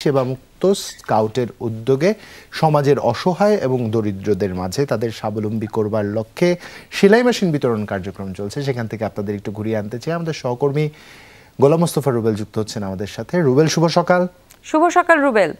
সেবামুক্ত স্কাউটের উদ্যোগে সমাজের অসহায় এবং দরিদ্রদের মাঝে তাদের স্বাবলম্বী করবার লক্ষ্যে সেলাই মেশিন বিতরণ কার্যক্রম চলছে। সেখান থেকে আপনাদের একটু ঘুরিয়ে আনতে চাই। আমাদের সহকর্মী গোলাম মোস্তফা রুবেল যুক্ত হচ্ছেন আমাদের সাথে। রুবেল, শুভ সকাল। শুভ সকাল রুবেল।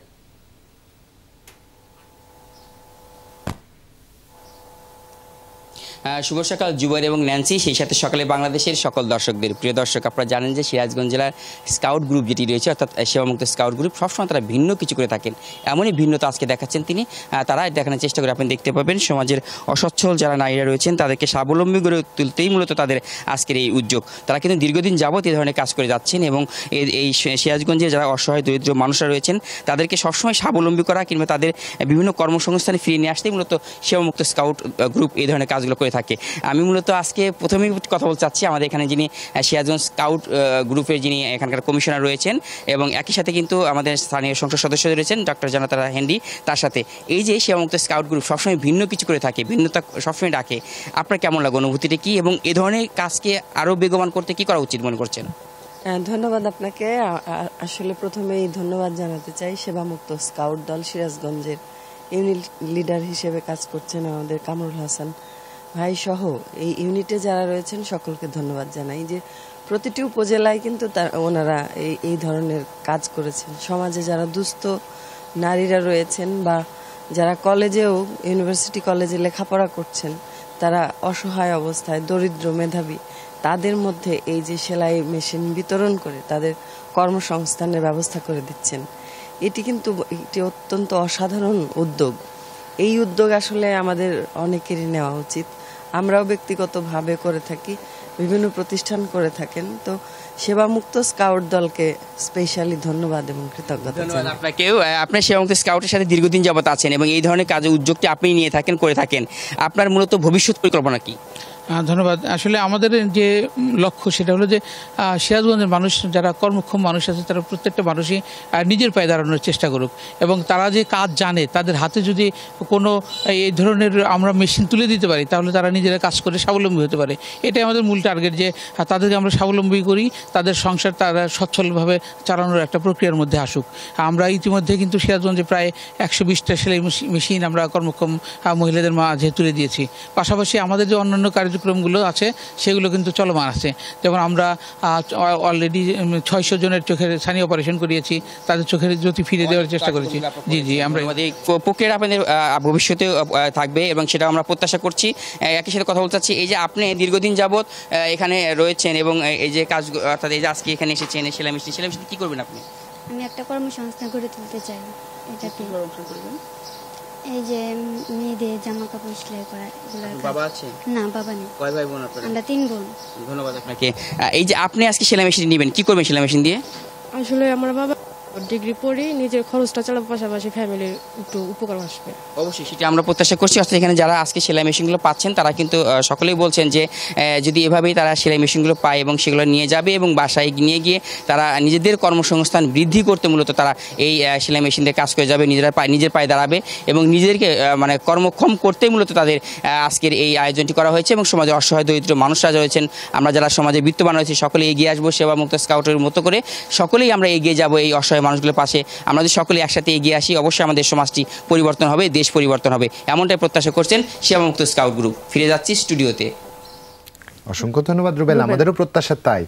শুভ সকাল জুবাইর এবং ন্যান্সি, সেই সাথে সকালে বাংলাদেশের সকল দর্শকদের। প্রিয় দর্শক, আপনারা জানেন যে সিরাজগঞ্জ জেলার স্কাউট গ্রুপ যেটি রয়েছে, অর্থাৎ সেবামুক্ত স্কাউট গ্রুপ, সবসময় তারা ভিন্ন কিছু করে থাকেন। এমনই ভিন্নতা আজকে দেখাচ্ছেন তিনি। তারা দেখানোর চেষ্টা করে, আপনি দেখতে পাবেন সমাজের অসচ্ছল যারা নারীরা রয়েছেন তাদেরকে স্বাবলম্বী করে তুলতেই মূলত তাদের আজকের এই উদ্যোগ। তারা কিন্তু দীর্ঘদিন যাবৎ এই ধরনের কাজ করে যাচ্ছেন এবং এই সিরাজগঞ্জে যারা অসহায় দরিদ্র মানুষরা রয়েছেন তাদেরকে সবসময় স্বাবলম্বী করা কিংবা তাদের বিভিন্ন কর্মসংস্থানে ফিরিয়ে নিয়ে আসতেই মূলত সেবামুক্ত স্কাউট গ্রুপ এই ধরনের কাজগুলো করে থাকে। আমি মূলত আজকে প্রথমেই কথা বলতে চাচ্ছি আমাদের এখানে যিনি সিরাজগঞ্জ স্কাউট গ্রুপের যিনি এখানকার কমিশনার রয়েছেন এবং একই সাথে কিন্তু আমাদের স্থানীয় সংসদ সদস্য রয়েছেন ডক্টর জনতা হেনরি, তার সাথে এই যে সেবামুক্ত স্কাউট গ্রুপ সবসময় ভিন্ন কিছু করে থাকে, ভিন্নতা সবসময় ডাকে। আপনার কেমন লাগে, অনুভূতিটা কি, এবং এ ধরনের কাজকে আরও বেগবান করতে কি করা উচিত মনে করছেন? ধন্যবাদ আপনাকে। আসলে প্রথমেই ধন্যবাদ জানাতে চাই সেবামুক্ত স্কাউট দল সিরাজগঞ্জের ইউনিট লিডার হিসেবে কাজ করছেন আমাদের কামরুল হাসান ভাই সহ এই ইউনিটে যারা রয়েছেন সকলকে ধন্যবাদ জানাই যে প্রতিটি উপজেলায় কিন্তু ওনারা এই ধরনের কাজ করেছেন। সমাজে যারা দুস্থ নারীরা রয়েছেন বা যারা কলেজেও ইউনিভার্সিটি কলেজে লেখাপড়া করছেন, তারা অসহায় অবস্থায় দরিদ্র মেধাবী, তাদের মধ্যে এই যে সেলাই মেশিন বিতরণ করে তাদের কর্মসংস্থানের ব্যবস্থা করে দিচ্ছেন, এটি কিন্তু একটি অত্যন্ত অসাধারণ উদ্যোগ। এই উদ্যোগ আসলে আমাদের অনেকেরই নেওয়া উচিত। আমরাও ব্যক্তিগতভাবে করে থাকি, বিভিন্ন প্রতিষ্ঠান করে থাকেন। তো সেবামুক্ত স্কাউট দলকে স্পেশালি ধন্যবাদ এবং কৃতজ্ঞতা জানাই। আপনাকেও, আপনি সেবামুক্ত স্কাউটের সাথে দীর্ঘদিন যাবত আছেন এবং এই ধরনের কাজে উদ্যোগটি আপনি নিয়ে থাকেন, করে থাকেন। আপনার মূলত ভবিষ্যৎ পরিকল্পনা কি? ধন্যবাদ। আসলে আমাদের যে লক্ষ্য সেটা হলো যে সিরাজগঞ্জের মানুষ যারা কর্মক্ষম মানুষ আছে তারা প্রত্যেকটা মানুষই নিজের পায়ে দাঁড়ানোর চেষ্টা করুক এবং তারা যে কাজ জানে তাদের হাতে যদি কোনো এই ধরনের আমরা মেশিন তুলে দিতে পারি তাহলে তারা নিজেরা কাজ করে স্বাবলম্বী হতে পারে। এটাই আমাদের মূল টার্গেট, যে তাদেরকে আমরা স্বাবলম্বী করি, তাদের সংসার তারা সচ্ছলভাবে চালানোর একটা প্রক্রিয়ার মধ্যে আসুক। আমরা ইতিমধ্যে কিন্তু সিরাজগঞ্জে প্রায় 120টা সেলাই মেশিন আমরা কর্মক্ষম মহিলাদের মাঝে তুলে দিয়েছি। পাশাপাশি আমাদের যে অন্যান্য কার্যক্রমগুলো আছে সেগুলো কিন্তু চলমান আছে। যেমন আমরা অলরেডি 600 জনের চোখের ছানি অপারেশন করিয়েছি, তাদের চোখের জ্যোতি ফিরে দেওয়ার চেষ্টা করেছি। জি, আমরা আমাদের প্রক্রিয়া আপনাদের ভবিষ্যতে থাকবে এবং সেটা আমরা প্রত্যাশা করছি। একই সাথে কথা বলতে চাচ্ছি, এই যে আপনি দীর্ঘদিন যাবৎ এখানে রয়েছেন এবং এই যে কাজ, অর্থাৎ এই যে আজকে এখানে এসেছেন সেলাই মেশিন কী করবেন আপনি? আমি একটা কর্মসংস্থান গড়ে তুলতে চাই। এটাতে এই যে মেয়েদের জামা কাপড় সেলাই করা, এগুলো। বাবা আছে? না, বাবা নেই। কয় ভাই বোন আপনারা? আমরা 3 বোন। ধন্যবাদ আপনাকে। এই যে আপনি আজকে সেলাই মেশিন নেবেন, কি করবেন সেলাই মেশিন দিয়ে? আসলে আমার বাবা ডিগ্রি পড়ি, নিজের খরচটা চালানোর পাশাপাশি ফ্যামিলির একটু উপকার আসবে। অবশ্যই সেটা আমরা প্রত্যাশা করছি। অর্থাৎ এখানে যারা আজকে সেলাই মেশিনগুলো পাচ্ছেন তারা কিন্তু সকলেই বলছেন যে যদি এভাবেই তারা সেলাই মেশিনগুলো পায় এবং সেগুলো নিয়ে যাবে এবং বাসায় নিয়ে গিয়ে তারা নিজেদের কর্মসংস্থান বৃদ্ধি করতে মূলত তারা এই সেলাই মেশিন দিয়ে কাজ করে যাবে, নিজের পায়ে দাঁড়াবে এবং নিজেদেরকে মানে কর্মক্ষম করতেই মূলত তাদের আজকের এই আয়োজনটি করা হয়েছে। এবং সমাজে অসহায় দরিদ্র মানুষরা রয়েছেন, আমরা যারা সমাজে বিত্তবান রয়েছে সকলে এগিয়ে আসবো সেবামুক্ত স্কাউটের মতো করে, সকলেই আমরা এগিয়ে যাব এই অসহায় মানুষগুলোর পাশে। আমরা যদি সকলে একসাথে এগিয়ে আসি অবশ্যই আমাদের সমাজটি পরিবর্তন হবে, দেশ পরিবর্তন হবে, এমনটাই প্রত্যাশা করছেন সেবামুক্ত স্কাউট গ্রুপ। ফিরে যাচ্ছি স্টুডিওতে। অসংখ্য ধন্যবাদ রুবেল, আমাদেরও প্রত্যাশা তাই।